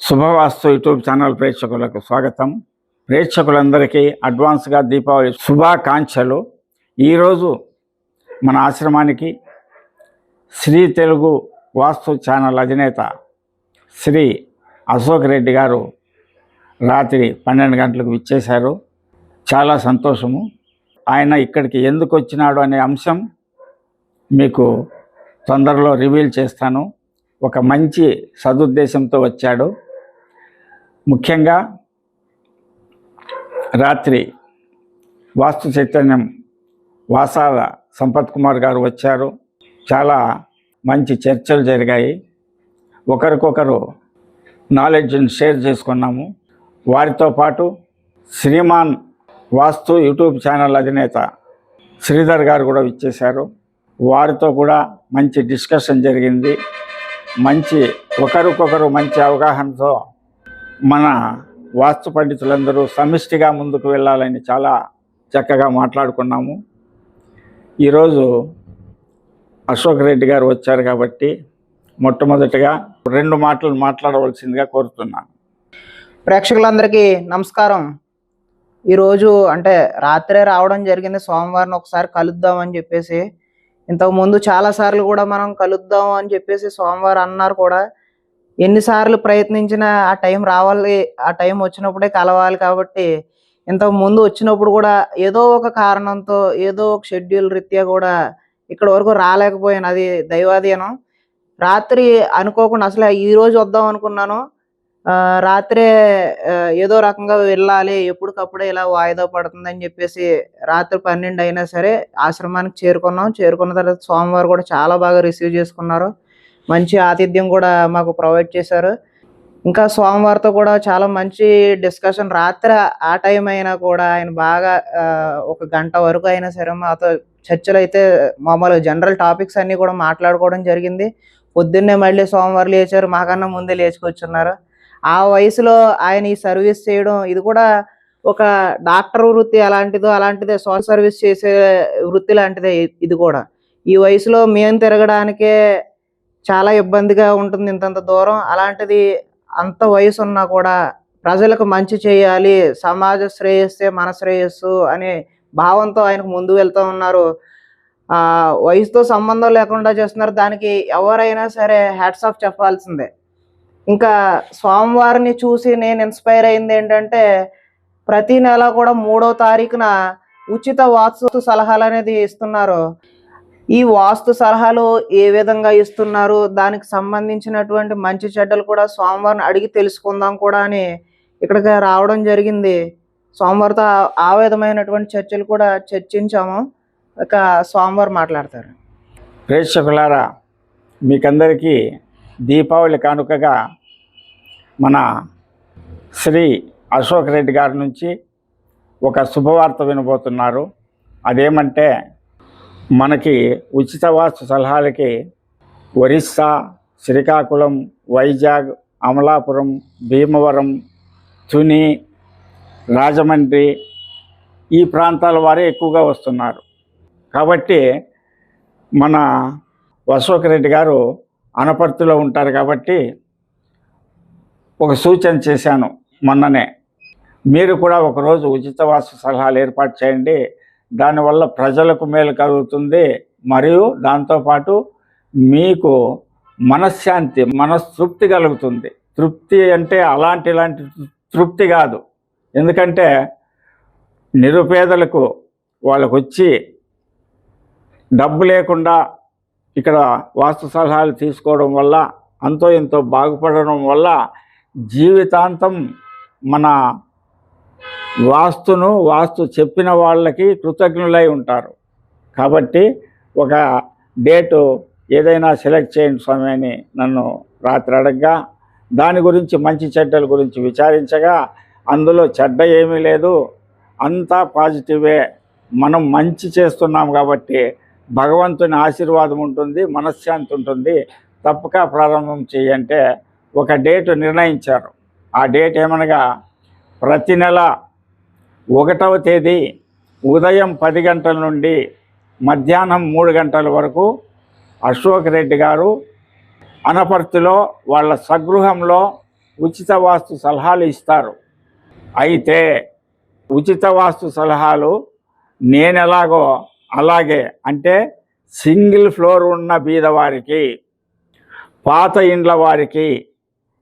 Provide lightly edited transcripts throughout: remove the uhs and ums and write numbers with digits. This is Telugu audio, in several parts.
శుభవాస్తు యూట్యూబ్ ఛానల్ ప్రేక్షకులకు స్వాగతం. ప్రేక్షకులందరికీ అడ్వాన్స్గా దీపావళి శుభాకాంక్షలు. ఈరోజు మన ఆశ్రమానికి శ్రీ తెలుగు వాస్తు ఛానల్ అధినేత శ్రీ అశోక్ రెడ్డి గారు రాత్రి 12 గంటలకు విచ్చేశారు. చాలా సంతోషము. ఆయన ఇక్కడికి ఎందుకు వచ్చినాడు అనే అంశం మీకు తొందరలో రివీల్ చేస్తాను. ఒక మంచి సదుద్దేశంతో వచ్చాడు. ముఖ్యంగా రాత్రి వాస్తు చైతన్యం వాసాల సంపత్ కుమార్ గారు వచ్చారు. చాలా మంచి చర్చలు జరిగాయి. ఒకరికొకరు నాలెడ్జ్ని షేర్ చేసుకున్నాము. వారితో పాటు శ్రీమాన్ వాస్తు యూట్యూబ్ ఛానల్ అధినేత శ్రీధర్ గారు కూడా విచ్చేశారు. వారితో కూడా మంచి డిస్కషన్ జరిగింది. ఒకరికొకరు మంచి అవగాహనతో మన వాస్తు పండితులందరూ సమిష్టిగా ముందుకు వెళ్ళాలని చాలా చక్కగా మాట్లాడుకున్నాము. ఈరోజు అశోక్ రెడ్డి గారు వచ్చారు కాబట్టి మొట్టమొదటిగా 2 మాటలు మాట్లాడవలసిందిగా కోరుతున్నాను. ప్రేక్షకులందరికీ నమస్కారం. ఈరోజు అంటే రాత్రే రావడం జరిగింది. సోమవారం ఒకసారి కలుద్దామని చెప్పేసి, ఇంతకుముందు చాలాసార్లు కూడా మనం కలుద్దాం అని చెప్పేసి సోమవారం అన్నారు కూడా. ఎన్నిసార్లు ప్రయత్నించినా ఆ టైం రావాలి, ఆ టైం వచ్చినప్పుడే కలవాలి. కాబట్టి ఇంతకు ముందు వచ్చినప్పుడు కూడా ఏదో ఒక కారణంతో ఏదో ఒక షెడ్యూల్ రీత్యా కూడా ఇక్కడ వరకు రాలేకపోయాను. అది దైవాధీనం. రాత్రి అనుకోకుండా అసలు ఈరోజు వద్దాం అనుకున్నాను. రాత్రే ఏదో రకంగా వెళ్ళాలి, ఎప్పటికప్పుడే ఇలా వాయిదా పడుతుందని చెప్పేసి రాత్రి 12 అయినా సరే ఆశ్రమానికి చేరుకున్నాం. చేరుకున్న తర్వాత సోమవారం కూడా చాలా బాగా రిసీవ్ చేసుకున్నారు. మంచి ఆతిథ్యం కూడా మాకు ప్రొవైడ్ చేశారు. ఇంకా సోమవారంతో కూడా చాలా మంచి డిస్కషన్. రాత్రి ఆ టైం అయినా కూడా ఆయన బాగా 1 గంట వరకు అయినా సరే మాతో చర్చలు అయితే మామూలు జనరల్ టాపిక్స్ అన్నీ కూడా మాట్లాడుకోవడం జరిగింది. పొద్దున్నే మళ్ళీ సోమవారం లేచారు, మాకన్నా ముందే లేచుకొచ్చున్నారు. ఆ వయసులో ఆయన ఈ సర్వీస్ చేయడం, ఇది కూడా ఒక డాక్టర్ వృత్తి అలాంటిదే, సోషల్ సర్వీస్ చేసే వృత్తి లాంటిదే ఇది కూడా. ఈ వయసులో మేము తిరగడానికే చాలా ఇబ్బందిగా ఉంటుంది, ఇంతంత దూరం. అలాంటిది అంత వయసు ఉన్నా కూడా ప్రజలకు మంచి చేయాలి, సమాజ శ్రేయస్సే మన శ్రేయస్సు అనే భావంతో ఆయనకు ముందు వెళ్తూ ఉన్నారు. వయసుతో సంబంధం లేకుండా చేస్తున్నారు. దానికి ఎవరైనా సరే హ్యాట్స్ ఆఫ్ చెప్పాల్సిందే. ఇంకా సోమవారిని చూసి నేను ఇన్స్పైర్ అయింది ఏంటంటే, ప్రతి నెల కూడా 3వ తారీఖున ఉచిత వాస్తు సలహాలు అనేది ఇస్తున్నారు. ఈ వాస్తు సలహాలు ఏ విధంగా ఇస్తున్నారు, దానికి సంబంధించినటువంటి మంచి చెడ్డలు కూడా సోమవారం అడిగి తెలుసుకుందాం కూడా అని ఇక్కడికి రావడం జరిగింది. సోమవారితో ఆ విధమైనటువంటి చర్చలు కూడా చర్చించాము. ఇక సోమవారం మాట్లాడతారు. ప్రేక్షకులారా, మీకందరికీ దీపావళి కానుకగా మన శ్రీ అశోక్ రెడ్డి గారి నుంచి ఒక శుభవార్త వినబోతున్నారు. అదేమంటే, మనకి ఉచిత వాస్తు సలహాలకి ఒరిస్సా, శ్రీకాకుళం, వైజాగ్, అమలాపురం, భీమవరం, తుని, రాజమండ్రి ఈ ప్రాంతాల వారే ఎక్కువగా వస్తున్నారు. కాబట్టి మన అశోక్ రెడ్డి గారు అనపర్తిలో ఉంటారు కాబట్టి ఒక సూచన చేశాను మొన్ననే. మీరు కూడా ఒకరోజు ఉచిత వాస్తు సలహాలు ఏర్పాటు చేయండి. దానివల్ల ప్రజలకు మేలు కలుగుతుంది. మరియు దాంతోపాటు మీకు మనశ్శాంతి, మనస్తృప్తి కలుగుతుంది. తృప్తి అంటే ఇలాంటి తృప్తి కాదు. ఎందుకంటే నిరుపేదలకు వాళ్ళకు వచ్చి డబ్బు లేకుండా ఇక్కడ వాస్తు సలహాలు తీసుకోవడం వల్ల అంతో ఎంతో బాగుపడడం వల్ల జీవితాంతం మన వాస్తు చెప్పిన వాళ్ళకి కృతజ్ఞులై ఉంటారు. కాబట్టి ఒక డేటు ఏదైనా సెలెక్ట్ చేయండి స్వామి అని నన్ను రాత్రి అడగగా, దాని గురించి మంచి చెడ్డల గురించి విచారించగా, అందులో చెడ్డ ఏమీ లేదు, అంతా పాజిటివే. మనం మంచి చేస్తున్నాం కాబట్టి భగవంతుని ఆశీర్వాదం ఉంటుంది, మనశ్శాంతి ఉంటుంది. తప్పక ప్రారంభం చేయంటే ఒక డేటు నిర్ణయించారు. ఆ డేట్ ఏమనగా, ప్రతి నెల 1వ తేదీ ఉదయం 10 గంటల నుండి మధ్యాహ్నం 3 గంటల వరకు అశోక్ రెడ్డి గారు అనపర్తిలో వాళ్ళ స్వగృహంలో ఉచిత వాస్తు సలహాలు ఇస్తారు. అయితే ఉచిత వాస్తు సలహాలు నేనెలాగో అలాగే, అంటే సింగిల్ ఫ్లోర్ ఉన్న బీదవారికి, పాత ఇండ్ల వారికి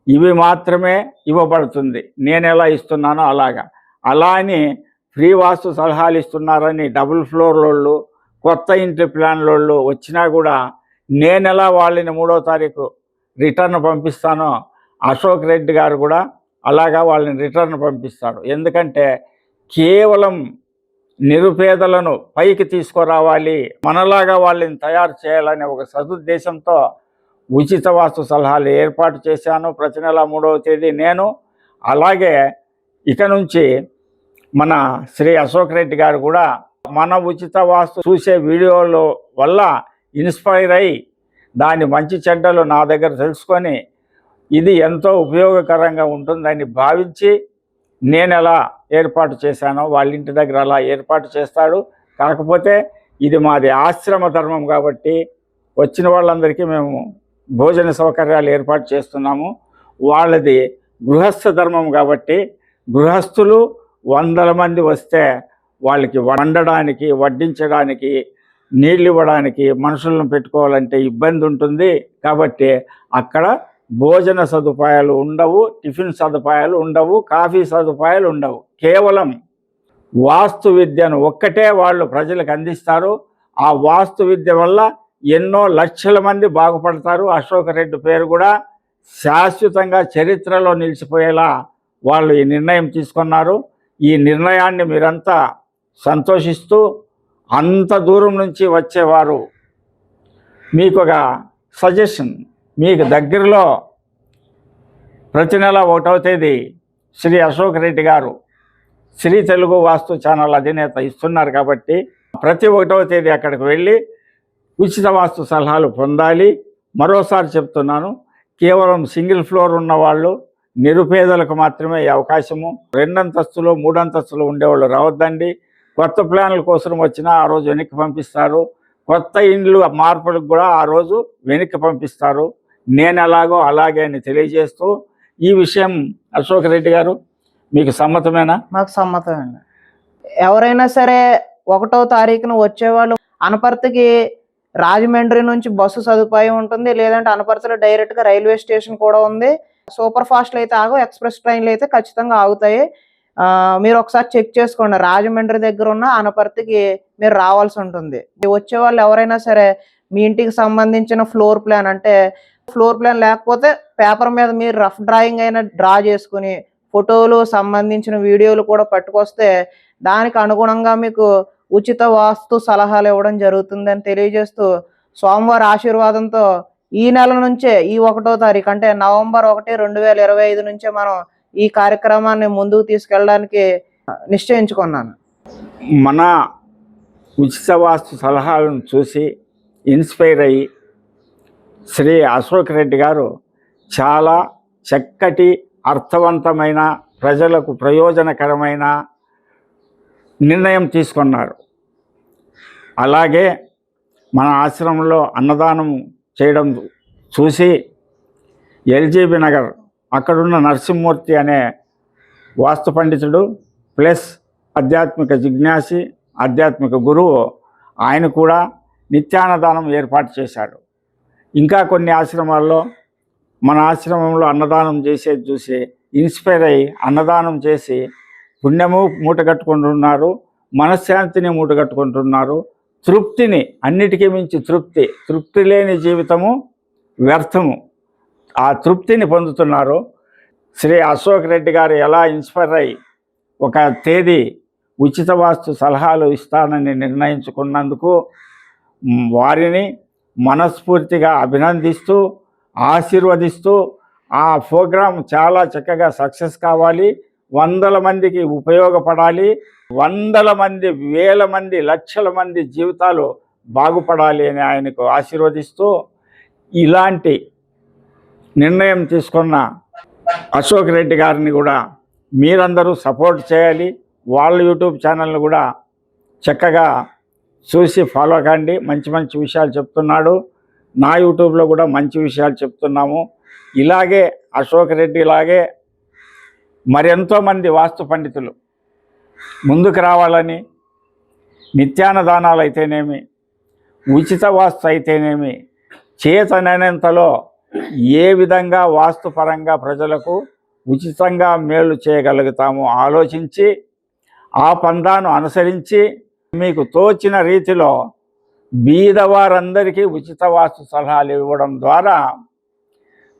ఇవి మాత్రమే ఇవ్వబడుతుంది. నేను ఎలా ఇస్తున్నానో అలాగా. అలా అని ఫ్రీ వాస్తు సలహాలు ఇస్తున్నారని డబుల్ ఫ్లోర్ వాళ్ళు, కొత్త ఇంటి ప్లాన్లోళ్ళు వచ్చినా కూడా నేను ఎలా వాళ్ళని 3వ తారీఖు రిటర్న్ పంపిస్తానో అశోక్ రెడ్డి గారు కూడా అలాగా వాళ్ళని రిటర్న్ పంపిస్తాడు. ఎందుకంటే కేవలం నిరుపేదలను పైకి తీసుకురావాలి, మనలాగా వాళ్ళని తయారు చేయాలనే ఒక సదుద్దేశంతో ఉచిత వాస్తు సలహాలు ఏర్పాటు చేశాను. ప్రతి నెల 3వ తేదీ నేను. అలాగే ఇక నుంచి మన శ్రీ అశోక్ రెడ్డి గారు కూడా మన ఉచిత వాస్తు చూసే వీడియోల వల్ల ఇన్స్పైర్ అయ్యి దాని మంచి చెడ్డలు నా దగ్గర తెలుసుకొని ఇది ఎంతో ఉపయోగకరంగా ఉంటుందని భావించి నేను ఎలా ఏర్పాటు చేశానో వాళ్ళ ఇంటి దగ్గర అలా ఏర్పాటు చేస్తాడు. కాకపోతే ఇది మాది ఆశ్రమ ధర్మం కాబట్టి వచ్చిన వాళ్ళందరికీ మేము భోజన సౌకర్యాలు ఏర్పాటు చేస్తున్నాము. వాళ్ళది గృహస్థ ధర్మం కాబట్టి గృహస్థులు 100 మంది వస్తే వాళ్ళకి వండడానికి, వడ్డించడానికి, నీళ్ళు ఇవ్వడానికి మనుషులను పెట్టుకోవాలంటే ఇబ్బంది ఉంటుంది. కాబట్టి అక్కడ భోజన సదుపాయాలు ఉండవు, టిఫిన్ సదుపాయాలు ఉండవు, కాఫీ సదుపాయాలు ఉండవు. కేవలం వాస్తు విద్యను ఒక్కటే వాళ్ళు ప్రజలకు అందిస్తారు. ఆ వాస్తు విద్య వల్ల ఎన్నో లక్షల మంది బాగుపడతారు. అశోక్ రెడ్డి పేరు కూడా శాశ్వతంగా చరిత్రలో నిలిచిపోయేలా వాళ్ళు ఈ నిర్ణయం తీసుకున్నారు. ఈ నిర్ణయాన్ని మీరంతా సంతోషిస్తూ, అంత దూరం నుంచి వచ్చేవారు మీకు ఒక సజెషన్, మీకు దగ్గరలో ప్రతి నెల 1వ తేదీ శ్రీ అశోక్ రెడ్డి గారు శ్రీ తెలుగు వాస్తు ఛానల్ అధినేత ఇస్తున్నారు కాబట్టి ప్రతి 1వ తేదీ అక్కడికి వెళ్ళి ఉచిత వాస్తు సలహాలు పొందాలి. మరోసారి చెప్తున్నాను, కేవలం సింగిల్ ఫ్లోర్ ఉన్నవాళ్ళు, నిరుపేదలకు మాత్రమే ఈ అవకాశము. 2 అంతస్తులు 3 అంతస్తులు ఉండేవాళ్ళు రావద్దండి. కొత్త ప్లాన్ల కోసం వచ్చినా ఆ రోజు వెనక్కి పంపిస్తారు. కొత్త ఇండ్లు మార్పులకు కూడా ఆ రోజు వెనక్కి పంపిస్తారు. నేను ఎలాగో అలాగే అని తెలియజేస్తూ ఈ విషయం అశోక్ రెడ్డి గారు మీకు సమ్మతమేనా? మాకు సమ్మతమేండి. ఎవరైనా సరే 1వ తారీఖున వచ్చేవాళ్ళు అనపర్తికి రాజమండ్రి నుంచి బస్సు సదుపాయం ఉంటుంది, లేదంటే అనపర్తిలో డైరెక్ట్గా రైల్వే స్టేషన్ కూడా ఉంది. సూపర్ ఫాస్ట్లు అయితే ఆగవు, ఎక్స్ప్రెస్ ట్రైన్లు అయితే ఖచ్చితంగా ఆగుతాయి. మీరు ఒకసారి చెక్ చేసుకోండి. రాజమండ్రి దగ్గర ఉన్న అనపర్తికి మీరు రావాల్సి ఉంటుంది. వచ్చే వాళ్ళు ఎవరైనా సరే మీ ఇంటికి సంబంధించిన ఫ్లోర్ ప్లాన్, అంటే ఫ్లోర్ ప్లాన్ లేకపోతే పేపర్ మీద మీరు రఫ్ డ్రాయింగ్ అయినా డ్రా చేసుకుని ఫోటోలు సంబంధించిన వీడియోలు కూడా పట్టుకొస్తే దానికి అనుగుణంగా మీకు ఉచిత వాస్తు సలహాలు ఇవ్వడం జరుగుతుందని తెలియజేస్తూ, సోమవారం ఆశీర్వాదంతో ఈ నెల నుంచే, ఈ 1వ తారీఖు అంటే నవంబర్ 1, 2025 నుంచే మనం ఈ కార్యక్రమాన్ని ముందుకు తీసుకెళ్ళడానికి నిశ్చయించుకున్నాను. మన ఉచిత వాస్తు సలహాలను చూసి ఇన్స్పైర్ అయ్యి శ్రీ అశోక్ రెడ్డి గారు చాలా చక్కటి, అర్థవంతమైన, ప్రజలకు ప్రయోజనకరమైన నిర్ణయం తీసుకున్నారు. అలాగే మన ఆశ్రమంలో అన్నదానం చేయడం చూసి ఎల్జీబీ నగర్ అక్కడున్న నరసింహమూర్తి అనే వాస్తు పండితుడు ప్లస్ ఆధ్యాత్మిక జిజ్ఞాసి, ఆధ్యాత్మిక గురువు, ఆయన కూడా నిత్యాన్నదానం ఏర్పాటు చేశాడు. ఇంకా కొన్ని ఆశ్రమాల్లో మన ఆశ్రమంలో అన్నదానం చేసేది చూసి ఇన్స్పైర్ అయ్యి అన్నదానం చేసి పుణ్యము మూటగట్టుకుంటున్నారు, మనశ్శాంతిని మూటగట్టుకుంటున్నారు, తృప్తిని, అన్నిటికీ మించి తృప్తి లేని జీవితము వ్యర్థము, ఆ తృప్తిని పొందుతున్నారు. శ్రీ అశోక్ రెడ్డి గారు ఎలా ఇన్స్పైర్ అయ్యి ఒక తేదీ ఉచిత వాస్తు సలహాలు ఇస్తానని నిర్ణయించుకున్నందుకు వారిని మనస్ఫూర్తిగా అభినందిస్తూ, ఆశీర్వదిస్తూ, ఆ ప్రోగ్రాం చాలా చక్కగా సక్సెస్ కావాలి, 100 మందికి ఉపయోగపడాలి, 100 మంది, 1000 మంది, లక్షల మంది జీవితాలు బాగుపడాలి అని ఆయనకు ఆశీర్వదిస్తూ, ఇలాంటి నిర్ణయం తీసుకున్న అశోక్ రెడ్డి గారిని కూడా మీరందరూ సపోర్ట్ చేయాలి. వాళ్ళ యూట్యూబ్ ఛానల్ని కూడా చక్కగా చూసి ఫాలో కండి. మంచి మంచి విషయాలు చెప్తున్నాడు. నా యూట్యూబ్లో కూడా మంచి విషయాలు చెప్తున్నాము. ఇలాగే అశోక్ రెడ్డి ఇలాగే మరెంతోమంది వాస్తు పండితులు ముందుకు రావాలని, నిత్యాన్నదానాలు అయితేనేమి, ఉచిత వాస్తు అయితేనేమి, చేతనైనంతలో ఏ విధంగా వాస్తుపరంగా ప్రజలకు ఉచితంగా మేలు చేయగలుగుతామో ఆలోచించి ఆ పందాను అనుసరించి మీకు తోచిన రీతిలో బీదవారందరికీ ఉచిత వాస్తు సలహాలు ఇవ్వడం ద్వారా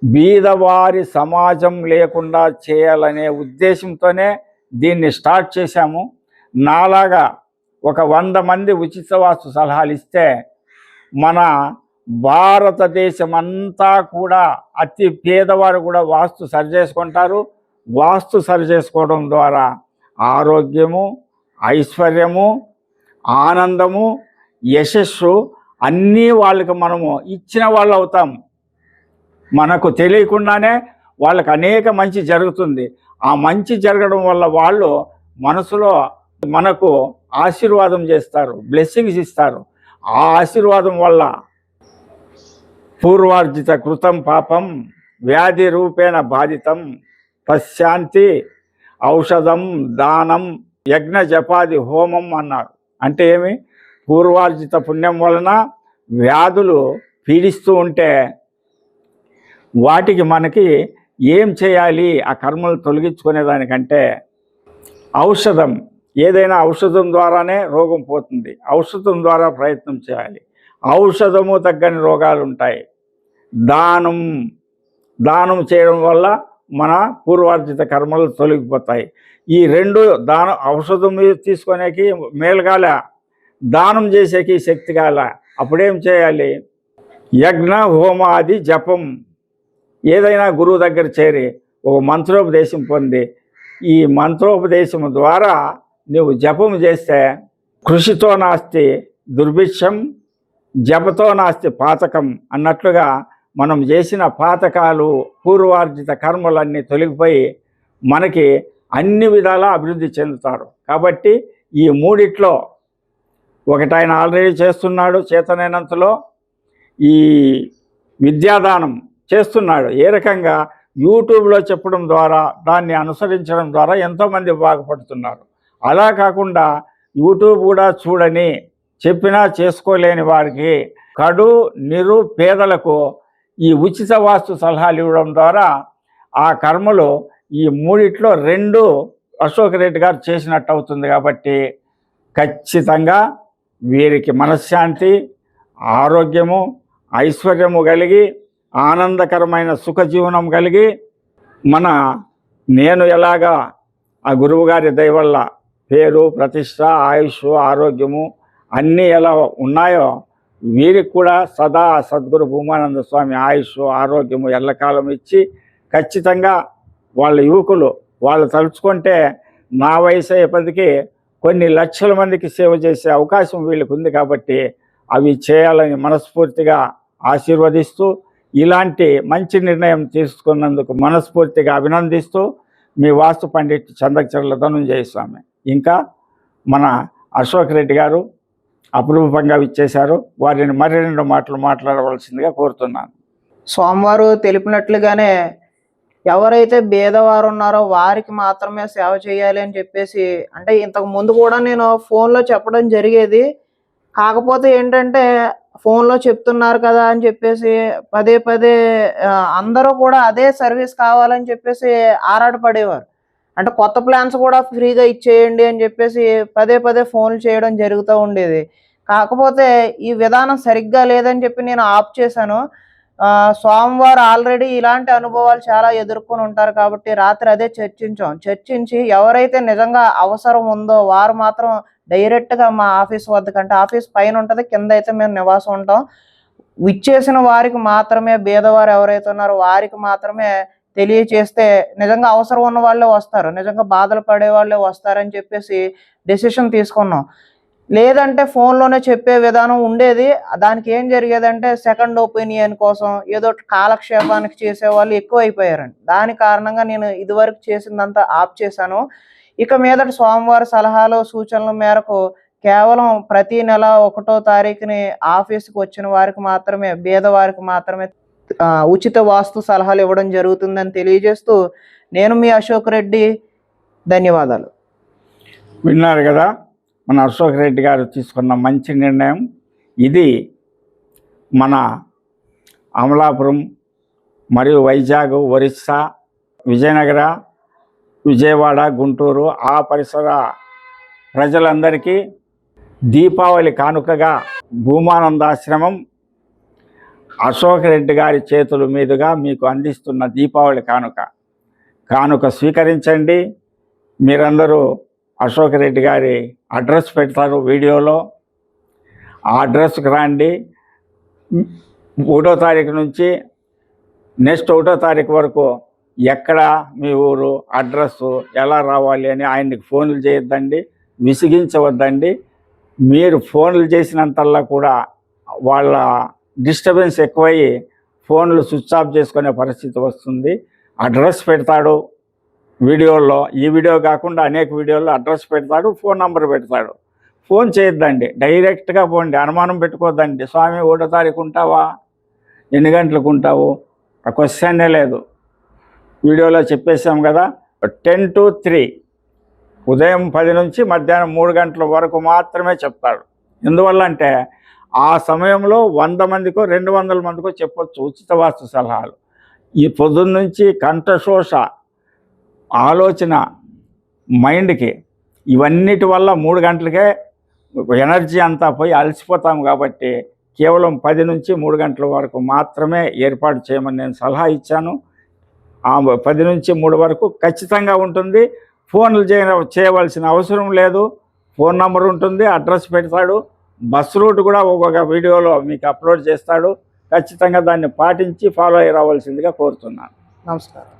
బీదవారి సమాజం లేకుండా చేయాలనే ఉద్దేశంతోనే దీన్ని స్టార్ట్ చేశాము. నాలాగా ఒక 100 మంది ఉచిత వాస్తు సలహాలు ఇస్తే మన భారతదేశం అంతా కూడా అతి పేదవారు కూడా వాస్తు సరి చేసుకుంటారు. వాస్తు సరి చేసుకోవడం ద్వారా ఆరోగ్యము, ఐశ్వర్యము, ఆనందము, యశస్సు అన్నీ వాళ్ళకి మనము ఇచ్చిన వాళ్ళు అవుతాము. మనకు తెలియకుండానే వాళ్ళకి అనేక మంచి జరుగుతుంది. ఆ మంచి జరగడం వల్ల వాళ్ళు మనసులో మనకు ఆశీర్వాదం చేస్తారు, బ్లెస్సింగ్స్ ఇస్తారు. ఆ ఆశీర్వాదం వల్ల పూర్వార్జిత కృతం పాపం వ్యాధి రూపేణ బాధితం తశాంతి ఔషధం దానం యజ్ఞ జపాది హోమం అన్నారు. అంటే ఏమి? పూర్వార్జిత పుణ్యం వలన వ్యాధులు పీడిస్తూ ఉంటే వాటికి మనకి ఏం చేయాలి? ఆ కర్మలు తొలగించుకునేదానికంటే ఔషధం, ఏదైనా ఔషధం ద్వారానే రోగం పోతుంది. ఔషధం ద్వారా ప్రయత్నం చేయాలి. ఔషధము తగ్గని రోగాలు ఉంటాయి. దానం చేయడం వల్ల మన పూర్వార్జిత కర్మలు తొలగిపోతాయి. ఈ రెండు ఔషధం తీసుకునేకి మేలుగాల, దానం చేసేకి శక్తి కాల. అప్పుడేం చేయాలి? యజ్ఞ హోమాది జపం, ఏదైనా గురువు దగ్గర చేరి ఒక మంత్రోపదేశం పొంది ఈ మంత్రోపదేశం ద్వారా నువ్వు జపం చేస్తే కృషితో నాస్తి దుర్భిక్షం, జపతో నాస్తి పాతకం అన్నట్లుగా మనం చేసిన పాతకాలు, పూర్వార్జిత కర్మలన్నీ తొలగిపోయి మనకి అన్ని విధాలా అభివృద్ధి చెందుతారు. కాబట్టి ఈ మూడిట్లో ఒకటి ఆయన ఆల్రెడీ చేస్తున్నాడు, చేతనైనంతలో ఈ విద్యాదానం చేస్తున్నాడు. ఏ రకంగా? యూట్యూబ్లో చెప్పడం ద్వారా, దాన్ని అనుసరించడం ద్వారా ఎంతోమంది బాగుపడుతున్నారు. అలా కాకుండా యూట్యూబ్ కూడా చూడని, చెప్పినా చేసుకోలేని వారికి, కడు నిరుపేదలకు ఈ ఉచిత వాస్తు సలహాలు ఇవ్వడం ద్వారా ఆ కర్మలు ఈ మూడిట్లో 2 అశోక్ రెడ్డి గారు చేసినట్టు అవుతుంది. కాబట్టి ఖచ్చితంగా వీరికి మనశ్శాంతి, ఆరోగ్యము, ఐశ్వర్యము కలిగి ఆనందకరమైన సుఖజీవనం కలిగి నేను ఎలాగా ఆ గురువుగారి దయ వల్ల పేరు, ప్రతిష్ట, ఆయుష్, ఆరోగ్యము అన్నీ ఎలా ఉన్నాయో వీరికి కూడా సదా సద్గురు భూమానంద స్వామి ఆయుష్, ఆరోగ్యము ఎల్లకాలం ఇచ్చి ఖచ్చితంగా వాళ్ళ యువకులు వాళ్ళు తలుచుకుంటే నా వయసు అయ్యేపటికి కొన్ని లక్షల మందికి సేవ చేసే అవకాశం వీళ్ళకి ఉంది. కాబట్టి అవి చేయాలని మనస్ఫూర్తిగా ఆశీర్వదిస్తూ, ఇలాంటి మంచి నిర్ణయం తీసుకున్నందుకు మనస్ఫూర్తిగా అభినందిస్తూ, మీ వాస్తు పండిట్ చందకచర్ల ధనుంజయ స్వామి. ఇంకా మన అశోక్ రెడ్డి గారు అపురూపంగా ఇచ్చేశారు. వారిని మరి 2 మాటలు మాట్లాడవలసిందిగా కోరుతున్నాను. స్వామివారు తెలిపినట్లుగానే ఎవరైతే పేదవారు ఉన్నారో వారికి మాత్రమే సేవ చేయాలి అని చెప్పేసి, అంటే ఇంతకు ముందు కూడా నేను ఫోన్లో చెప్పడం జరిగేది. కాకపోతే ఏంటంటే ఫోన్లో చెప్తున్నారు కదా అని చెప్పేసి పదే పదే అందరూ కూడా అదే సర్వీస్ కావాలని చెప్పేసి ఆరాటపడేవారు. అంటే కొత్త ప్లాన్స్ కూడా ఫ్రీగా ఇచ్చేయండి అని చెప్పేసి పదే పదే ఫోన్లు చేయడం జరుగుతూ ఉండేది. కాకపోతే ఈ విధానం సరిగ్గా లేదని చెప్పి నేను ఆఫ్ చేశాను. స్వామివారు ఆల్రెడీ ఇలాంటి అనుభవాలు చాలా ఎదుర్కొని ఉంటారు కాబట్టి రాత్రి అదే చర్చించి ఎవరైతే నిజంగా అవసరం ఉందో వారు మాత్రం డైరెక్ట్గా మా ఆఫీస్ వద్దకంటే ఆఫీస్ పైన ఉంటుంది, కింద అయితే మేము నివాసం ఉంటాం. విచ్చేసిన వారికి మాత్రమే, బీదవారు ఎవరైతే ఉన్నారో వారికి మాత్రమే తెలియచేస్తే నిజంగా అవసరం ఉన్న వాళ్ళే వస్తారు, నిజంగా బాధలు పడే వాళ్ళే వస్తారని చెప్పేసి డెసిషన్ తీసుకున్నాం. లేదంటే ఫోన్లోనే చెప్పే విధానం ఉండేది. దానికి ఏం జరిగేదంటే సెకండ్ ఒపీనియన్ కోసం ఏదో కాలక్షేపానికి చేసేవాళ్ళు ఎక్కువ అయిపోయారండి. దాని కారణంగా నేను ఇదివరకు చేసిందంతా ఆఫ్ చేశాను. ఇక మీదట స్వామివారి సలహాలు, సూచనల మేరకు కేవలం ప్రతి నెల 1వ తారీఖుని ఆఫీస్కి వచ్చిన వారికి మాత్రమే, బీదవారికి మాత్రమే ఉచిత వాస్తు సలహాలు ఇవ్వడం జరుగుతుందని తెలియజేస్తూ నేను మీ అశోక్ రెడ్డి. ధన్యవాదాలు. విన్నారు కదా మన అశోక్ రెడ్డి గారు తీసుకున్న మంచి నిర్ణయం. ఇది మన అమలాపురం మరియు వైజాగ్, ఒరిస్సా, విజయనగర, విజయవాడ, గుంటూరు ఆ పరిసర ప్రజలందరికీ దీపావళి కానుకగా భూమానందాశ్రమం అశోక్ రెడ్డి గారి చేతుల మీదుగా మీకు అందిస్తున్న దీపావళి కానుక స్వీకరించండి. మీరందరూ అశోక్ రెడ్డి గారి అడ్రస్ పెడతారు వీడియోలో. ఆ అడ్రస్కి రండి. 1వ తారీఖు నుంచి నెక్స్ట్ 1వ తారీఖు వరకు ఎక్కడ మీ ఊరు, అడ్రస్సు, ఎలా రావాలి అని ఆయనకి ఫోన్లు చేయొద్దండి, విసిగించవద్దండి. మీరు ఫోన్లు చేసినంతల్లా కూడా వాళ్ళ డిస్టర్బెన్స్ ఎక్కువయ్యి ఫోన్లు స్విచ్ ఆఫ్ చేసుకునే పరిస్థితి వస్తుంది. అడ్రస్ పెడతాడు వీడియోలో. ఈ వీడియో కాకుండా అనేక వీడియోల్లో అడ్రస్ పెడతాడు, ఫోన్ నంబర్ పెడతాడు. ఫోన్ చేయొద్దండి, డైరెక్ట్గా పోండి. అనుమానం పెట్టుకోవద్దండి. స్వామి 1వ తారీఖు ఉంటావా, ఎన్ని గంటలకు ఉంటావు, ఆ క్వశ్చనే లేదు. వీడియోలో చెప్పేసాం కదా. 10 to 3 ఉదయం 10 నుంచి మధ్యాహ్నం 3 గంటల వరకు మాత్రమే చెప్తాడు. ఎందువల్ల అంటే ఆ సమయంలో 100 మందికో 200 మందికో చెప్పొచ్చు ఉచిత వాస్తు సలహాలు. ఈ పొద్దున్న నుంచి కంఠశోష, ఆలోచన, మైండ్కి ఇవన్నిటి వల్ల 3 గంటలకే ఎనర్జీ అంతా పోయి అలసిపోతాం. కాబట్టి కేవలం 10 నుంచి 3 గంటల వరకు మాత్రమే ఏర్పాటు చేయమని నేను సలహా ఇచ్చాను. ఆ 10 నుంచి 3 వరకు ఖచ్చితంగా ఉంటుంది. ఫోన్లు చేయవలసిన అవసరం లేదు. ఫోన్ నంబర్ ఉంటుంది, అడ్రస్ పెడతాడు, బస్ రూట్ కూడా ఒక్కొక్క వీడియోలో మీకు అప్లోడ్ చేస్తాడు. ఖచ్చితంగా దాన్ని పాటించి ఫాలో అయ్యి రావాల్సిందిగా కోరుతున్నాను. నమస్కారం.